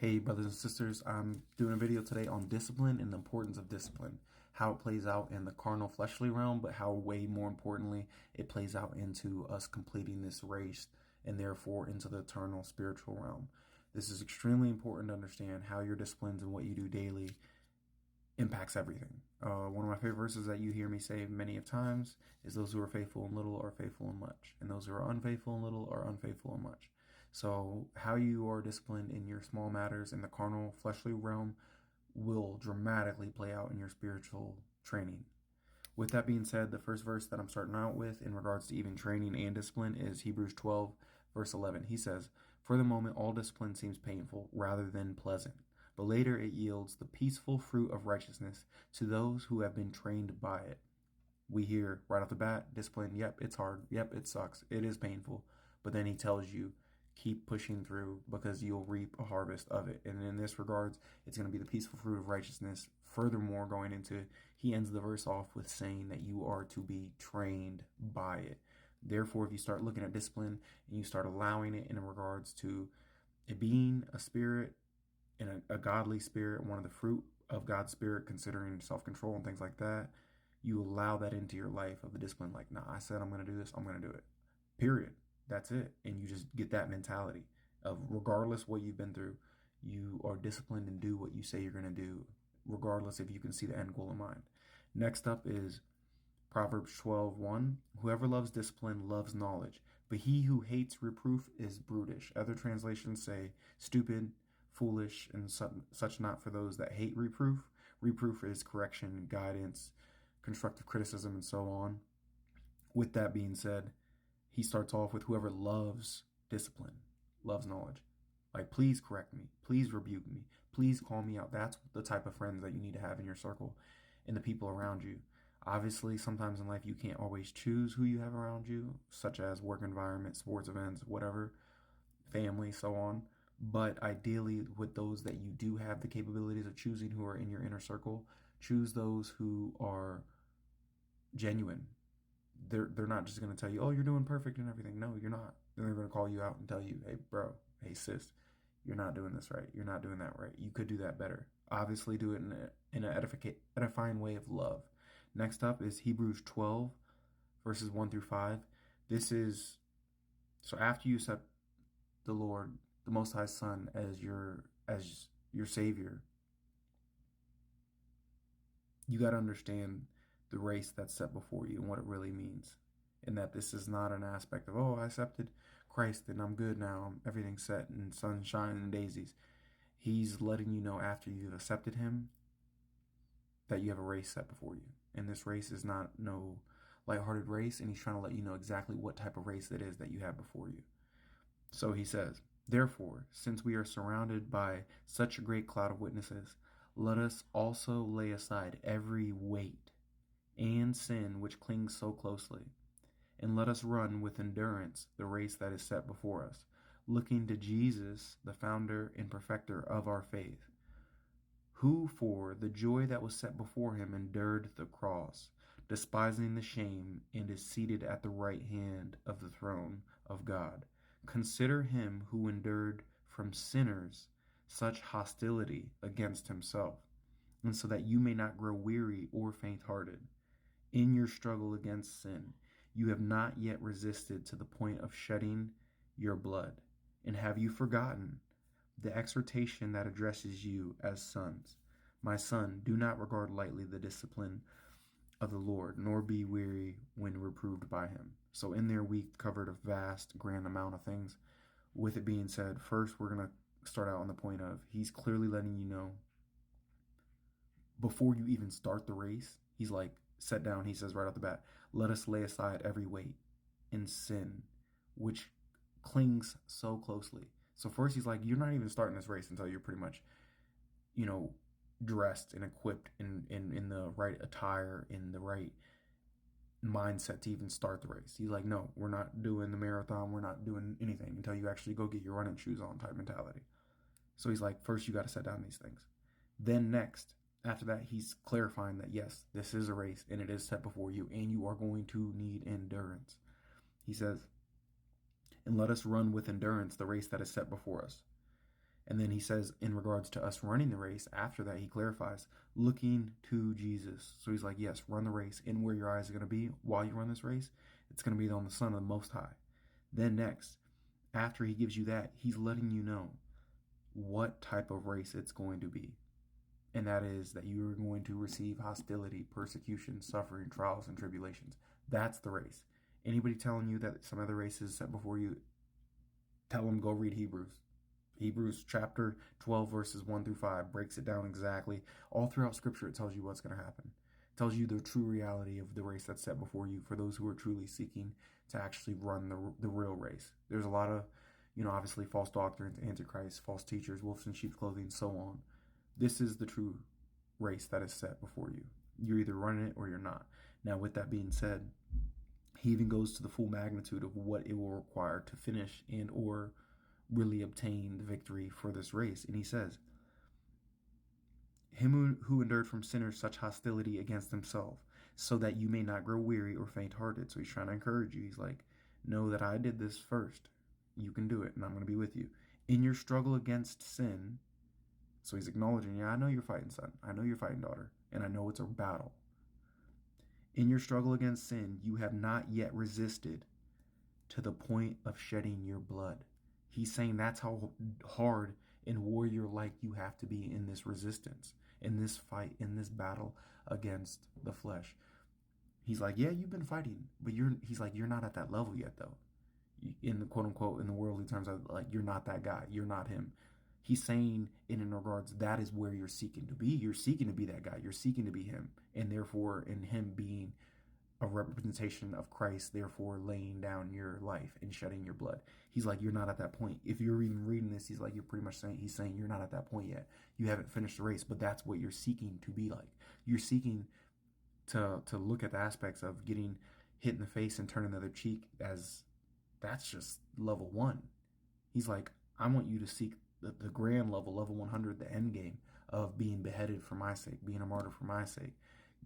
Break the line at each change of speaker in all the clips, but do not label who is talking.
Hey, brothers and sisters, I'm doing a video today on discipline and the importance of discipline, how it plays out in the carnal fleshly realm, but how way more importantly, it plays out into us completing this race and therefore into the eternal spiritual realm. This is extremely important to understand how your disciplines and what you do daily impacts everything. One of my favorite verses that you hear me say many of times is those who are faithful in little are faithful in much, and those who are unfaithful in little are unfaithful in much. So how you are disciplined in your small matters in the carnal fleshly realm will dramatically play out in your spiritual training. With that being said, the first verse that I'm starting out with in regards to even training and discipline is Hebrews 12, verse 11. He says, "For the moment, all discipline seems painful rather than pleasant, but later it yields the peaceful fruit of righteousness to those who have been trained by it." We hear right off the bat, discipline, yep, it's hard. Yep, it sucks. It is painful. But then he tells you, keep pushing through because you'll reap a harvest of it. And in this regards, it's going to be the peaceful fruit of righteousness. Furthermore, going into, he ends the verse off with saying that you are to be trained by it. Therefore, if you start looking at discipline and you start allowing it in regards to it being a spirit and a godly spirit, one of the fruit of God's spirit, considering self-control and things like that, you allow that into your life of the discipline. Like, nah, I said I'm going to do this, I'm going to do it. Period. That's it. And you just get that mentality of regardless what you've been through, you are disciplined and do what you say you're going to do, regardless if you can see the end goal in mind. Next up is Proverbs 12:1. Whoever loves discipline loves knowledge, but he who hates reproof is brutish. Other translations say stupid, foolish, and such not for those that hate reproof. Reproof is correction, guidance, constructive criticism, and so on. With that being said, he starts off with whoever loves discipline, loves knowledge. Like, please correct me. Please rebuke me. Please call me out. That's the type of friends that you need to have in your circle and the people around you. Obviously, sometimes in life you can't always choose who you have around you, such as work environment, sports events, whatever, family, so on. But ideally, with those that you do have the capabilities of choosing who are in your inner circle, choose those who are genuine. They're not just going to tell you, oh, you're doing perfect and everything. No, you're not. Then they're going to call you out and tell you, hey, bro, hey, sis, you're not doing this right. You're not doing that right. You could do that better. Obviously, do it in an edifying way of love. Next up is Hebrews 12, verses 1 through 5. This is, so after you accept the Lord, the Most High Son, as your Savior, you got to understand the race that's set before you and what it really means. And that this is not an aspect of, oh, I accepted Christ and I'm good now, everything's set and sunshine and daisies. He's letting you know after you've accepted him that you have a race set before you. And this race is not no lighthearted race, and he's trying to let you know exactly what type of race it is that you have before you. So he says, therefore, since we are surrounded by such a great cloud of witnesses, let us also lay aside every weight and sin which clings so closely, and let us run with endurance the race that is set before us, looking to Jesus, the founder and perfecter of our faith, who for the joy that was set before him endured the cross, despising the shame, and is seated at the right hand of the throne of God. Consider him who endured from sinners such hostility against himself, and so that you may not grow weary or faint-hearted. In your struggle against sin, you have not yet resisted to the point of shedding your blood. And have you forgotten the exhortation that addresses you as sons? My son, do not regard lightly the discipline of the Lord, nor be weary when reproved by him. So in there, we covered a vast, grand amount of things. With it being said, first, we're going to start out on the point of he's clearly letting you know before you even start the race, he's like, set down, he says right off the bat, let us lay aside every weight and sin which clings so closely. So first he's like, you're not even starting this race until you're pretty much, dressed and equipped in the right attire, in the right mindset to even start the race. He's like, no, we're not doing the marathon, we're not doing anything until you actually go get your running shoes on type mentality. So he's like, first you got to set down these things. Then next, after that, he's clarifying that, yes, this is a race and it is set before you and you are going to need endurance. He says, and let us run with endurance the race that is set before us. And then he says, in regards to us running the race, after that, he clarifies, looking to Jesus. So he's like, yes, run the race. And where your eyes are going to be while you run this race, it's going to be on the Son of the Most High. Then next, after he gives you that, he's letting you know what type of race it's going to be. And that is that you are going to receive hostility, persecution, suffering, trials, and tribulations. That's the race. Anybody telling you that some other race is set before you, tell them go read Hebrews. Hebrews chapter 12 verses 1 through 5 breaks it down exactly. All throughout Scripture, it tells you what's going to happen. It tells you the true reality of the race that's set before you for those who are truly seeking to actually run the real race. There's a lot of, obviously false doctrines, antichrist, false teachers, wolves in sheep's clothing, so on. This is the true race that is set before you. You're either running it or you're not. Now, with that being said, he even goes to the full magnitude of what it will require to finish and or really obtain the victory for this race. And he says, him who endured from sinners such hostility against himself, so that you may not grow weary or faint-hearted. So he's trying to encourage you. He's like, know that I did this first. You can do it, and I'm going to be with you. In your struggle against sin, so he's acknowledging, I know you're fighting, son. I know you're fighting, daughter. And I know it's a battle. In your struggle against sin, you have not yet resisted to the point of shedding your blood. He's saying that's how hard and warrior-like you have to be in this resistance, in this fight, in this battle against the flesh. He's like, yeah, you've been fighting, but he's like, you're not at that level yet, though. In the quote-unquote, in the worldly terms, like, you're not that guy. You're not him. He's saying, in regards, that is where you're seeking to be. You're seeking to be that guy. You're seeking to be him. And therefore, in him being a representation of Christ, therefore laying down your life and shedding your blood. He's like, you're not at that point. If you're even reading this, he's like, you're pretty much saying, he's saying you're not at that point yet. You haven't finished the race, but that's what you're seeking to be like. You're seeking to look at the aspects of getting hit in the face and turning the other cheek, as that's just level 1. He's like, I want you to seek the grand level 100, the end game of being beheaded for my sake, being a martyr for my sake,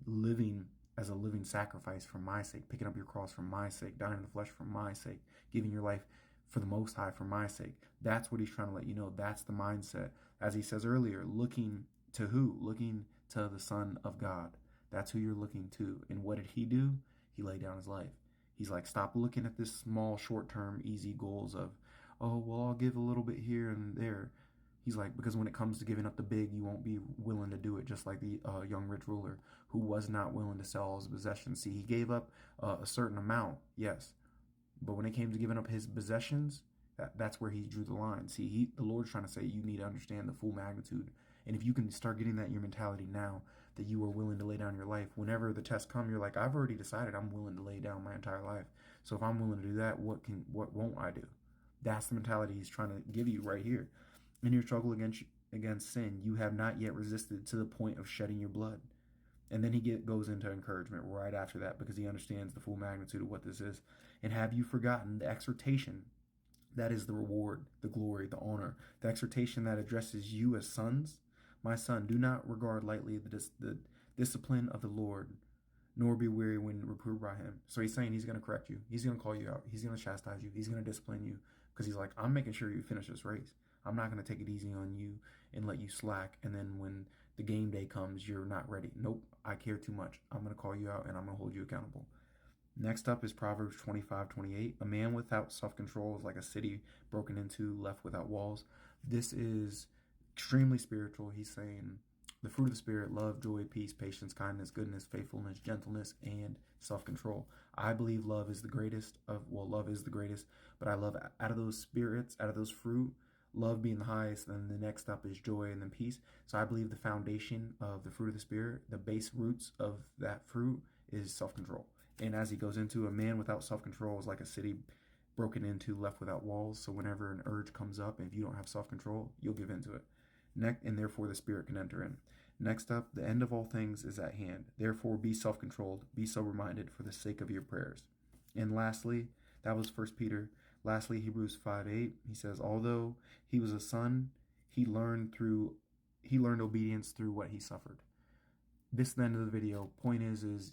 living as a living sacrifice for my sake, picking up your cross for my sake, dying in the flesh for my sake, giving your life for the Most High for my sake. That's what he's trying to let you know. That's the mindset. As he says earlier, looking to who? Looking to the Son of God. That's who you're looking to. And what did he do? He laid down his life. He's like, stop looking at this small, short-term, easy goals of, oh, well, I'll give a little bit here and there. He's like, because when it comes to giving up the big, you won't be willing to do it, just like the young rich ruler who was not willing to sell all his possessions. See, he gave up a certain amount, yes. But when it came to giving up his possessions, that's where he drew the line. See, the Lord's trying to say you need to understand the full magnitude. And if you can start getting that in your mentality now, that you are willing to lay down your life, whenever the tests come, you're like, I've already decided I'm willing to lay down my entire life. So if I'm willing to do that, what won't I do? That's the mentality he's trying to give you right here. In your struggle against sin, you have not yet resisted to the point of shedding your blood. And then he goes into encouragement right after that, because he understands the full magnitude of what this is. And have you forgotten the exhortation that is the reward, the glory, the honor, the exhortation that addresses you as sons? My son, do not regard lightly the discipline of the Lord, nor be weary when reproved by him. So he's saying he's going to correct you. He's going to call you out. He's going to chastise you. He's going to discipline you, because he's like, I'm making sure you finish this race. I'm not going to take it easy on you and let you slack. And then when the game day comes, you're not ready. Nope, I care too much. I'm going to call you out and I'm going to hold you accountable. Next up is Proverbs 25:28. A man without self-control is like a city broken into, left without walls. This is extremely spiritual. He's saying the fruit of the Spirit, love, joy, peace, patience, kindness, goodness, faithfulness, gentleness, and self-control. I believe love is the greatest, but I love out of those spirits, out of those fruit, love being the highest, then the next up is joy and then peace. So I believe the foundation of the fruit of the Spirit, the base roots of that fruit, is self-control. And as he goes into, a man without self-control is like a city broken into, left without walls. So whenever an urge comes up, if you don't have self-control, you'll give into it. And therefore the Spirit can enter in. Next up, the end of all things is at hand. Therefore be self-controlled, be sober-minded for the sake of your prayers. And lastly, that was 1 Peter. Lastly, Hebrews 5:8, he says, although he was a son, he learned obedience through what he suffered. This is the end of the video. Point is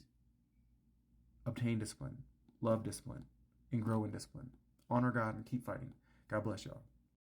obtain discipline, love discipline, and grow in discipline. Honor God and keep fighting. God bless y'all.